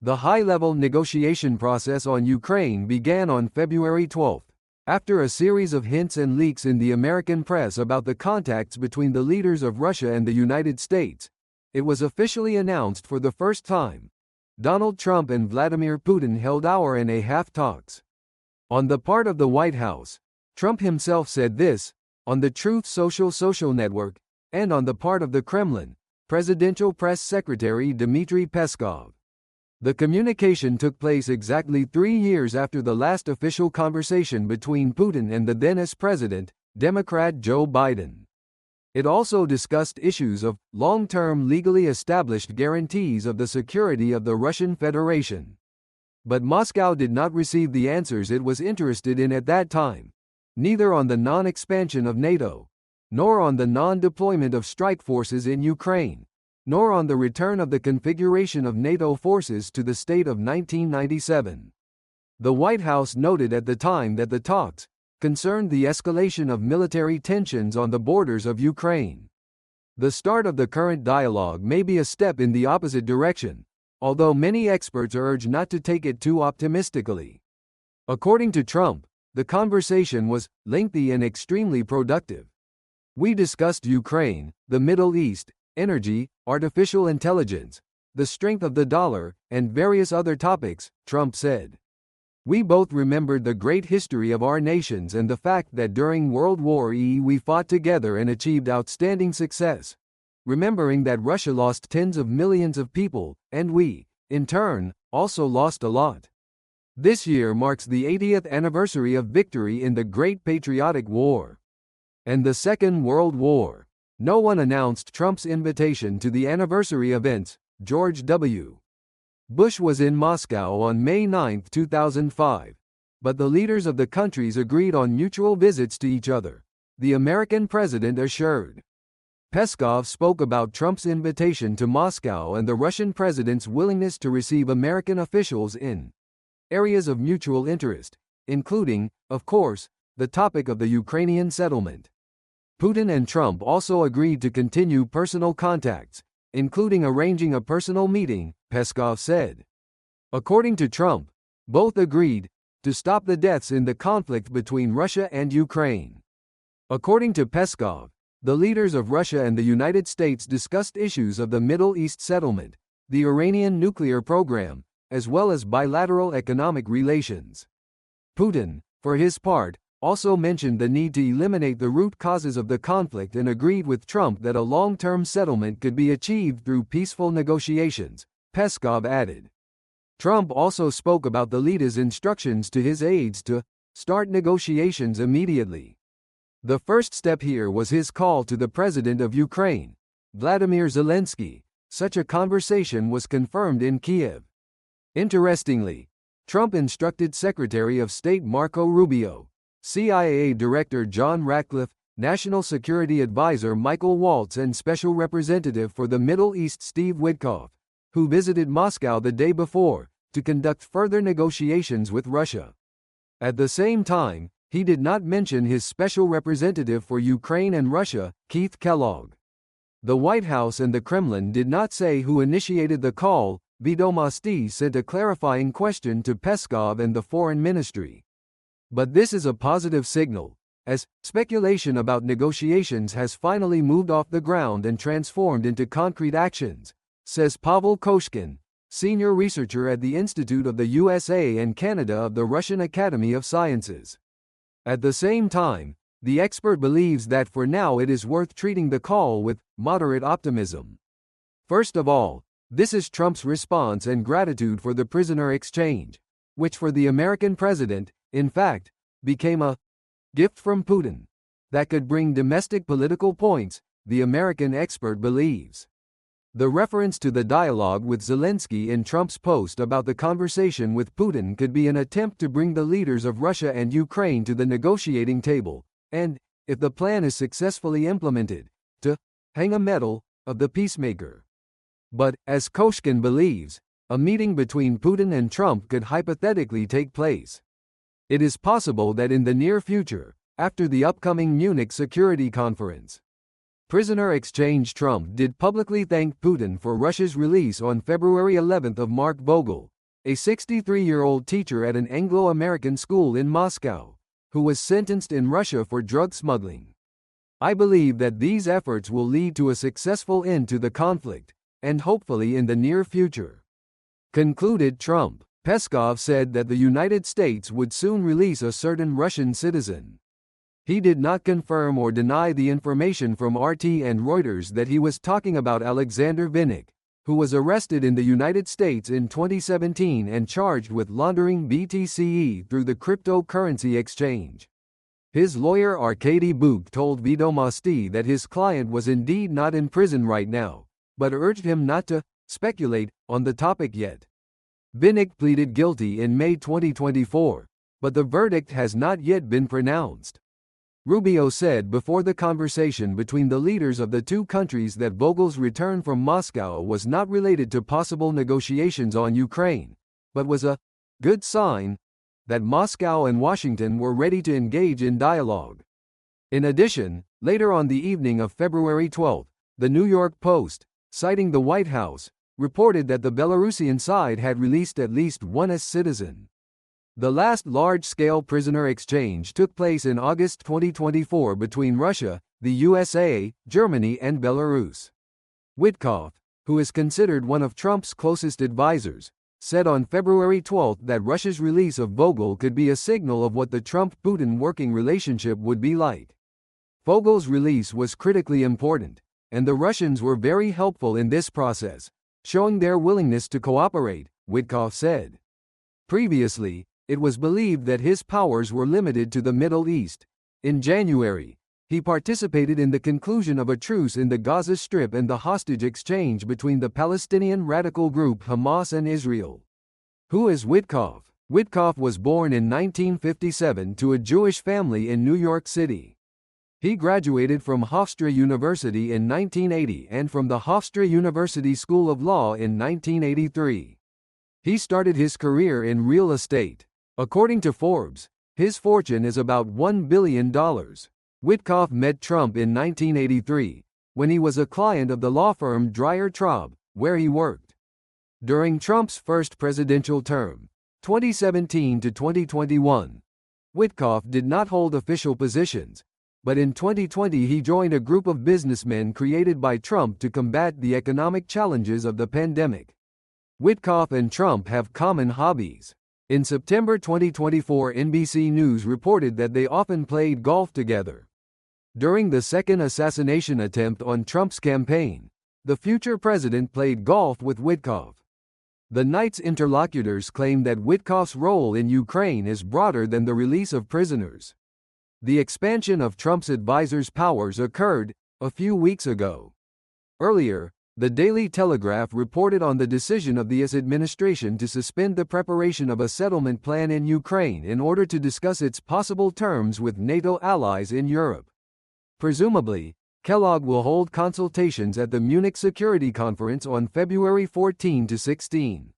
The high-level negotiation process on Ukraine began on February 12, after a series of hints and leaks in the American press about the contacts between the leaders of Russia and the United States. It was officially announced for the first time. Donald Trump and Vladimir Putin held hour-and-a-half talks. On the part of the White House, Trump himself said this, on the Truth Social network, and on the part of the Kremlin, Presidential Press Secretary Dmitry Peskov. The communication took place exactly 3 years after the last official conversation between Putin and the then-US President, Democrat Joe Biden. It also discussed issues of long-term legally established guarantees of the security of the Russian Federation. But Moscow did not receive the answers it was interested in at that time, neither on the non-expansion of NATO, nor on the non-deployment of strike forces in Ukraine, nor on the return of the configuration of NATO forces to the state of 1997. The White House noted at the time that the talks concerned the escalation of military tensions on the borders of Ukraine. The start of the current dialogue may be a step in the opposite direction, although many experts urge not to take it too optimistically. According to Trump, the conversation was lengthy and extremely productive. We discussed Ukraine, the Middle East, energy, artificial intelligence, the strength of the dollar, and various other topics, Trump said. We both remembered the great history of our nations and the fact that during World War II we fought together and achieved outstanding success, remembering that Russia lost tens of millions of people, and we, in turn, also lost a lot. This year marks the 80th anniversary of victory in the Great Patriotic War and the Second World War. No one announced Trump's invitation to the anniversary events. George W. Bush was in Moscow on May 9, 2005, but the leaders of the countries agreed on mutual visits to each other, the American president assured. Peskov spoke about Trump's invitation to Moscow and the Russian president's willingness to receive American officials in areas of mutual interest, including, of course, the topic of the Ukrainian settlement. Putin and Trump also agreed to continue personal contacts, including arranging a personal meeting, Peskov said. According to Trump, both agreed to stop the deaths in the conflict between Russia and Ukraine. According to Peskov, the leaders of Russia and the United States discussed issues of the Middle East settlement, the Iranian nuclear program, as well as bilateral economic relations. Putin, for his part, also mentioned the need to eliminate the root causes of the conflict and agreed with Trump that a long-term settlement could be achieved through peaceful negotiations, Peskov added. Trump also spoke about the leader's instructions to his aides to start negotiations immediately. The first step here was his call to the president of Ukraine, Vladimir Zelensky. Such a conversation was confirmed in Kiev. Interestingly, Trump instructed Secretary of State Marco Rubio, CIA Director John Ratcliffe, National Security Advisor Michael Waltz and Special Representative for the Middle East Steve Witkoff, who visited Moscow the day before, to conduct further negotiations with Russia. At the same time, he did not mention his Special Representative for Ukraine and Russia, Keith Kellogg. The White House and the Kremlin did not say who initiated the call. Vedomosti sent a clarifying question to Peskov and the Foreign Ministry. But this is a positive signal, as speculation about negotiations has finally moved off the ground and transformed into concrete actions, says Pavel Koshkin, senior researcher at the Institute of the USA and Canada of the Russian Academy of Sciences. At the same time, the expert believes that for now it is worth treating the call with moderate optimism. First of all, this is Trump's response and gratitude for the prisoner exchange, which for the American president, in fact, became a gift from Putin that could bring domestic political points, the American expert believes. The reference to the dialogue with Zelensky in Trump's post about the conversation with Putin could be an attempt to bring the leaders of Russia and Ukraine to the negotiating table, and, if the plan is successfully implemented, to hang a medal of the peacemaker. But, as Koshkin believes, a meeting between Putin and Trump could hypothetically take place. It is possible that in the near future, after the upcoming Munich Security Conference, Prisoner exchange. Trump did publicly thank Putin for Russia's release on February 11 of Mark Vogel, a 63-year-old teacher at an Anglo-American school in Moscow, who was sentenced in Russia for drug smuggling. I believe that these efforts will lead to a successful end to the conflict, and hopefully in the near future, concluded Trump. Peskov said that the United States would soon release a certain Russian citizen. He did not confirm or deny the information from RT and Reuters that he was talking about Alexander Vinnik, who was arrested in the United States in 2017 and charged with laundering BTC through the cryptocurrency exchange. His lawyer Arkady Buk told Vedomosti that his client was indeed not in prison right now, but urged him not to speculate on the topic yet. Vinnik pleaded guilty in May 2024, but the verdict has not yet been pronounced. Rubio said before the conversation between the leaders of the two countries that Vogel's return from Moscow was not related to possible negotiations on Ukraine, but was a good sign that Moscow and Washington were ready to engage in dialogue. In addition, later on the evening of February 12, the New York Post, citing the White House, reported that the Belarusian side had released at least one US citizen. The last large-scale prisoner exchange took place in August 2024 between Russia, the USA, Germany and Belarus. Witkoff, who is considered one of Trump's closest advisors, said on February 12 that Russia's release of Vogel could be a signal of what the Trump-Putin working relationship would be like. Vogel's release was critically important, and the Russians were very helpful in this process, showing their willingness to cooperate, Witkoff said. Previously, it was believed that his powers were limited to the Middle East. In January, he participated in the conclusion of a truce in the Gaza Strip and the hostage exchange between the Palestinian radical group Hamas and Israel. Who is Witkoff? Witkoff was born in 1957 to a Jewish family in New York City. He graduated from Hofstra University in 1980 and from the Hofstra University School of Law in 1983. He started his career in real estate. According to Forbes, his fortune is about $1 billion. Witkoff met Trump in 1983, when he was a client of the law firm Dreyer Traub, where he worked. During Trump's first presidential term, 2017 to 2021, Witkoff did not hold official positions, but in 2020 he joined a group of businessmen created by Trump to combat the economic challenges of the pandemic. Witkoff and Trump have common hobbies. In September 2024, NBC News reported that they often played golf together. During the second assassination attempt on Trump's campaign, the future president played golf with Witkoff. The night's interlocutors claim that Witkoff's role in Ukraine is broader than the release of prisoners. The expansion of Trump's advisors' powers occurred a few weeks ago. Earlier, the Daily Telegraph reported on the decision of the US administration to suspend the preparation of a settlement plan in Ukraine in order to discuss its possible terms with NATO allies in Europe. Presumably, Kellogg will hold consultations at the Munich Security Conference on February 14 to 16.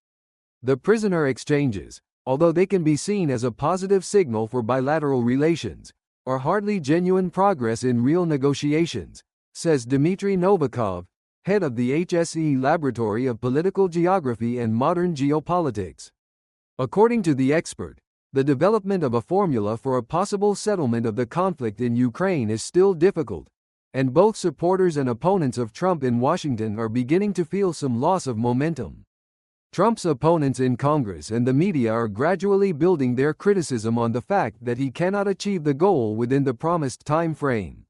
The prisoner exchanges, although they can be seen as a positive signal for bilateral relations, are hardly genuine progress in real negotiations, says Dmitry Novikov, head of the HSE Laboratory of Political Geography and Modern Geopolitics. According to the expert, the development of a formula for a possible settlement of the conflict in Ukraine is still difficult, and both supporters and opponents of Trump in Washington are beginning to feel some loss of momentum. Trump's opponents in Congress and the media are gradually building their criticism on the fact that he cannot achieve the goal within the promised time frame.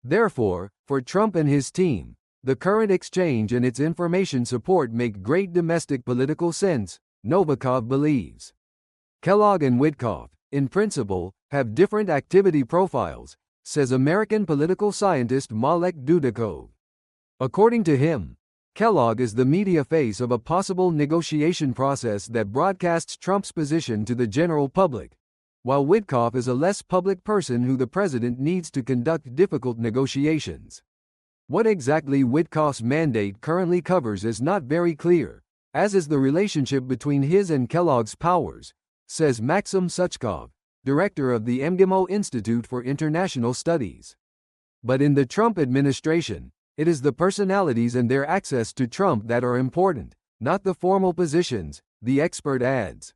Therefore, for Trump and his team, the current exchange and its information support make great domestic political sense, Novikov believes. Kellogg and Witkoff, in principle, have different activity profiles, says American political scientist Malek Dudikov. According to him, Kellogg is the media face of a possible negotiation process that broadcasts Trump's position to the general public, while Witkoff is a less public person who the president needs to conduct difficult negotiations. What exactly Witkoff's mandate currently covers is not very clear, as is the relationship between his and Kellogg's powers, says Maxim Suchkov, director of the MGIMO Institute for International Studies. But in the Trump administration, it is the personalities and their access to Trump that are important, not the formal positions, the expert adds.